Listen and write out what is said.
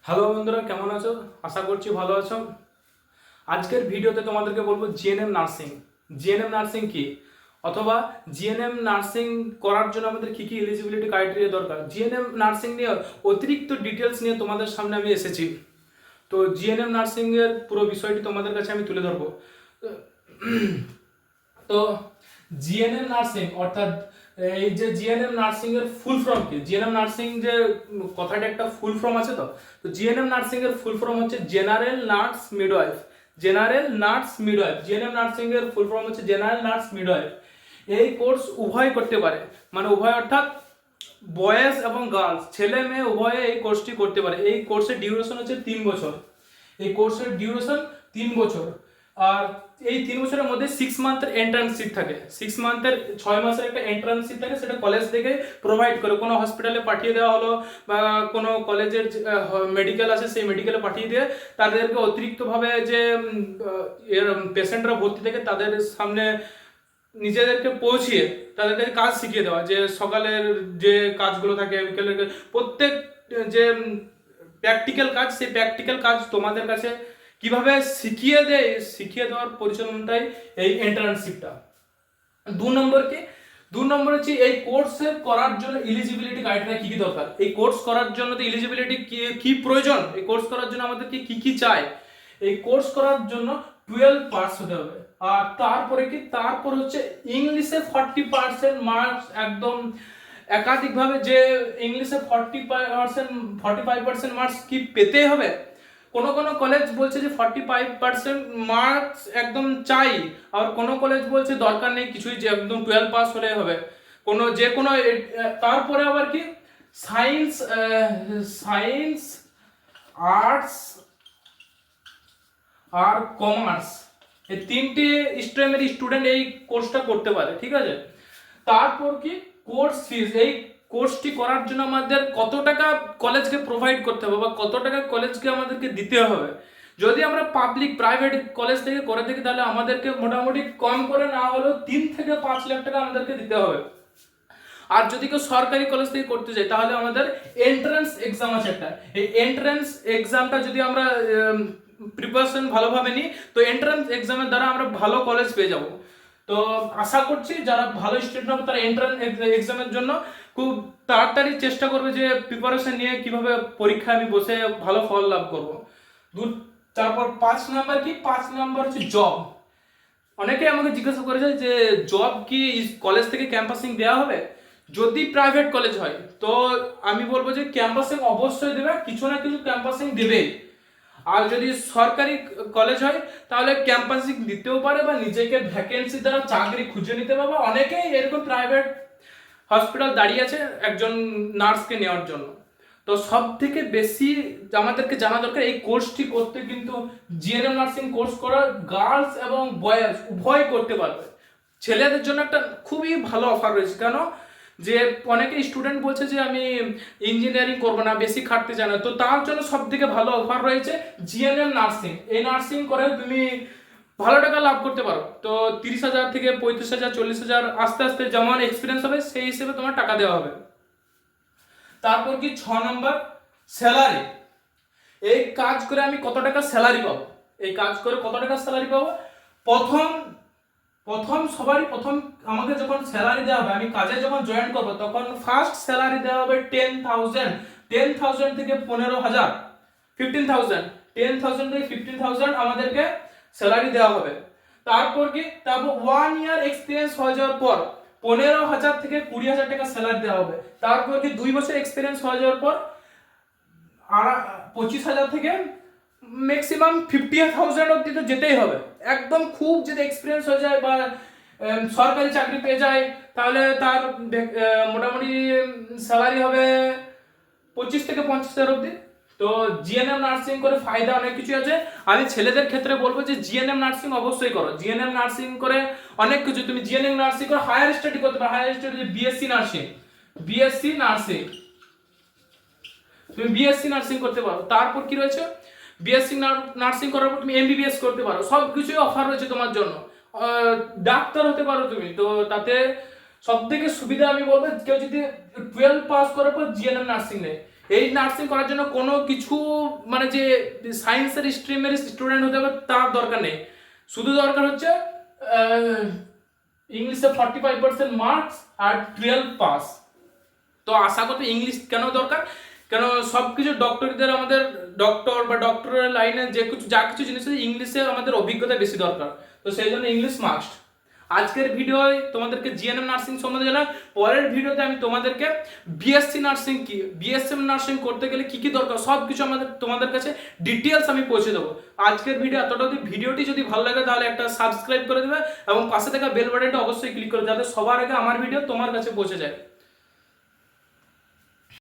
Hello বন্ধুরা, কেমন আছো? আশা করছি ভালো আছো। আজকের ভিডিওতে তোমাদেরকে বলবো জিএনএম নার্সিং। জিএনএম নার্সিং কি, অথবা জিএনএম নার্সিং করার জন্য আমাদের কি কি এলিজিবিলিটি ক্রাইটেরিয়া দরকার। জিএনএম নার্সিং নিয়ে অতিরিক্ত ডিটেলস নিয়ে তোমাদের সামনে আমি এসেছি। তো জিএনএম নার্সিং এর পুরো বিষয়টি তোমাদের কাছে আমি তুলে ধরবো। তো জিএনএম নার্সিং অর্থাৎ এই যে জিএনএম নার্সিং এর ফুল ফর্ম কি, জিএনএম নার্সিং যে কথাটা একটা ফুল ফর্ম আছে। তো জিএনএম নার্সিং এর ফুল ফর্ম হচ্ছে general nurse midwife. General nurse midwife, GNM nursing এর ফুল ফর্ম হচ্ছে জেনারেল নার্স মিডওয়াইফ। এই কোর্স উভয় করতে পারে, মানে উভয় অর্থাৎ বয়েজ এবং গার্লস, ছেলে মেয়ে উভয়ে এই কোর্সটি করতে পারে। এই কোর্সের ডিউরেশন হচ্ছে 3 বছর। এই কোর্সের ডিউরেশন 3 বছর। আর এই 3 বছরের মধ্যে 6 মান্থের এন্ট্রান্সশিপ থাকে। 6 মান্থের 6 মাসের একটা এন্ট্রান্সশিপ থাকে, সেটা কলেজ থেকে প্রোভাইড করে। কোনো হসপিটালে পাঠিয়ে দেওয়া হলো বা কোনো কলেজের মেডিকেল আছে, সেই মেডিকেলে পাঠিয়ে দিয়ে তাদেরকে অতিরিক্তভাবে যে পেশেন্টরা ভর্তি থাকে তাদের সামনে নিজেদেরকে পৌঁছিয়ে তাদেরকে কাজ শিখিয়ে দেওয়া, যে সকালের যে কাজগুলো থাকে, বিকেলের প্রত্যেক যে প্র্যাকটিক্যাল কাজ, সেই প্র্যাকটিক্যাল কাজ তোমাদের কাছে কিভাবে শিখিয়ে দেওয়ার পরিচালনাটাই এই এন্টার্নশিপটা। 2 নম্বর কি, 2 নম্বর হচ্ছে এই কোর্সে করার জন্য এলিজিবিলিটি ক্রাইটেরিয়া কি কি দরকার। এই কোর্স করার জন্য তো এলিজিবিলিটি কি প্রয়োজন, এই কোর্স করার জন্য আমাদেরকে কি কি চাই। এই কোর্স করার জন্য 12 পাস হতে হবে। আর তারপরে কি, তারপর হচ্ছে ইংলিশে 40% মার্কস, একদম একাধিকভাবে যে ইংলিশে 45% মার্কস কি পেতে হবে। কোনো কোনো কলেজ বলছে যে 45% মার্কস একদম চাই, আর কোনো কলেজ বলছে দরকার নেই কিছুই, যে একদম 12 পাস হলে হবে। কোনো যে কোনো তারপরে আবার কি, সায়েন্স সায়েন্স আর্টস আর কমার্স, এই 3টে স্ট্রিমের স্টুডেন্ট এই কোর্সটা করতে পারে, ঠিক আছে। তারপর কি, কোর্স ফিস। এই কোর্সটি করার জন্য আমাদের কত টাকা কলেজকে প্রোভাইড করতে হবে বা কত টাকা কলেজকে আমাদেরকে দিতে হবে। যদি আমরা পাবলিক প্রাইভেট কলেজ থেকে করে থাকি, তাহলে আমাদেরকে মোটামুটি কম করে না হলেও 3 থেকে 5 লাখ টাকা আমাদেরকে দিতে হবে। আর যদি কেউ সরকারি কলেজ থেকে করতে চাই, তাহলে আমাদের এন্ট্রান্স এক্সাম আছে একটা। এই এন্ট্রান্স এক্সামটা যদি আমরা প্রিপারেশন ভালোভাবে নিই, তো এন্ট্রান্স এক্সামের দ্বারা আমরা ভালো কলেজ পেয়ে যাব। তো আশা করছি যারা ভালো স্টুডেন্ট হবে তারা এন্ট্রান্স এক্সামের জন্য খুব তাড়াতাড়ি চেষ্টা করবে যে প্রিপারেশন নিয়ে কিভাবে পরীক্ষায় আমি বসে ভালো ফল লাভ করব। তারপর 5 নম্বর কি, 5 নম্বর হচ্ছে জব। অনেকে আমাকে জিজ্ঞাসা করেছে যে জব কি কলেজ থেকে ক্যাম্পাসিং দেওয়া হবে। যদি প্রাইভেট কলেজ হয় তো আমি বলবো যে ক্যাম্পাসিং অবশ্যই দেবে, কিছু না কিছু ক্যাম্পাসিং দেবে। আর যদি সরকারি কলেজ হয় তাহলে ক্যাম্পাসিং দিতেও পারে, বা নিজেকে ভ্যাকেন্সি দ্বারা চাকরি খুঁজে নিতে পারবে। অনেকেই এরকম প্রাইভেট হসপিটাল দাঁড়িয়ে আছে একজন নার্সকে নেওয়ার জন্য। তো সব থেকে বেশি আমাদেরকে জানা দরকার, এই কোর্সটি করতে কিন্তু জিএনএম নার্সিং কোর্স করা গার্লস এবং বয়েজ উভয় করতে পারবে। ছেলেদের জন্য একটা খুবই ভালো অফার রয়েছে। কেন, যে অনেকে স্টুডেন্ট বলছে যে আমি ইঞ্জিনিয়ারিং করবো না, বেশি খাটতে চাই না, তো তার জন্য সব থেকে ভালো অফার রয়েছে জিএনএম নার্সিং। এই নার্সিং করে তুমি ভালো টাকা লাভ করতে পারো। তো 30,000 থেকে 35,000, 40,000, আস্তে আস্তে যেমন এক্সপিরিয়েন্স হবে সেই হিসেবে তোমার টাকা দেওয়া হবে। তারপর কি, 6 নম্বর স্যালারি। এই কাজ করে আমি কত টাকা স্যালারি পাবো, এই কাজ করে কত টাকা স্যালারি পাবো। প্রথম প্রথম সবারই প্রথম আমাকে যখন স্যালারি দেওয়া হবে, আমি কাজে যখন জয়েন করবো, তখন ফার্স্ট স্যালারি দেওয়া হবে 10,000। 10,000 থেকে 15,000, 15,000, 10,000 থেকে 15,000 আমাদেরকে স্যালারি দেওয়া হবে। তারপর কি, তারপর 1 ইয়ার এক্সপিরিয়েন্স হয়ে যাওয়ার পর 15,000 থেকে 20,000 টাকা স্যালারি দেওয়া হবে। তারপর কি, 2 বছর এক্সপিরিয়েন্স হয়ে যাওয়ার পর 25,000 থেকে ম্যাক্সিমাম 50,000 অব্দি তো যেতেই হবে। একদম খুব যদি এক্সপিরিয়েন্স হয়ে যায় বা সরকারি চাকরি পেয়ে যায়, তাহলে তার মোটামুটি স্যালারি হবে 25 থেকে 50,000 অব্দি। তো জিএনএম নার্সিং করে ফায়দা অনেক কিছু আছে। আমি ছেলেদের ক্ষেত্রে বলবো যে জিএনএম নার্সিং অবশ্যই করো। জিএনএম নার্সিং করে অনেক কিছু, তুমি জিএনএম নার্সিং করে হায়ার স্টাডি করতে পারো। Higher study BSc nursing, BSc nursing, তুমি বিএসসি নার্সিং করতে পারো। তারপর কি রয়েছে, বিএসসি নার্সিং করার পর তুমি এমবিবিএস করতে পারো। সব কিছুই অফার রয়েছে তোমার জন্য। ডাক্তার হতে পারো তুমি, তো তাতে সব থেকে সুবিধা আমি বলবো, কেউ যদি 12 পাস করার পর জিএনএম নার্সিং নেয়, এই নার্সিং করার জন্য কোনো কিছু মানে যে সায়েন্সের স্ট্রিমের স্টুডেন্ট হতে হবে তার দরকার নেই, শুধু দরকার হচ্ছে ইংলিশে 45% মার্কস আর 12 পাস। তো আশা করতে ইংলিশ কেন দরকার, কেন সব কিছু ডক্টরদের, আমাদের ডক্টর বা ডক্টরের লাইনে যে কিছু যা কিছু জিনিস আছে ইংলিশে আমাদের অভিজ্ঞতা বেশি দরকার, তো সেই জন্য ইংলিশ মাস্ট। আজকের ভিডিওয় তোমাদেরকে জিএনএম নার্সিং সম্বন্ধে জানা, পরের ভিডিওতে আমি তোমাদেরকে বিএসসি নার্সিং কি, বিএসএম নার্সিং করতে গেলে কি কি দরকার সব কিছু তোমাদের কাছে ডিটেলস আমি পৌঁছে দেবো। আজকের ভিডিও এতটা অবধি। ভিডিওটি যদি ভালো লাগে তাহলে একটা সাবস্ক্রাইব করে দেবে এবং পাশে থাকা বেল বাটনটা অবশ্যই ক্লিক করে, যাতে সবার আগে আমার ভিডিও তোমার কাছে পৌঁছে যায়।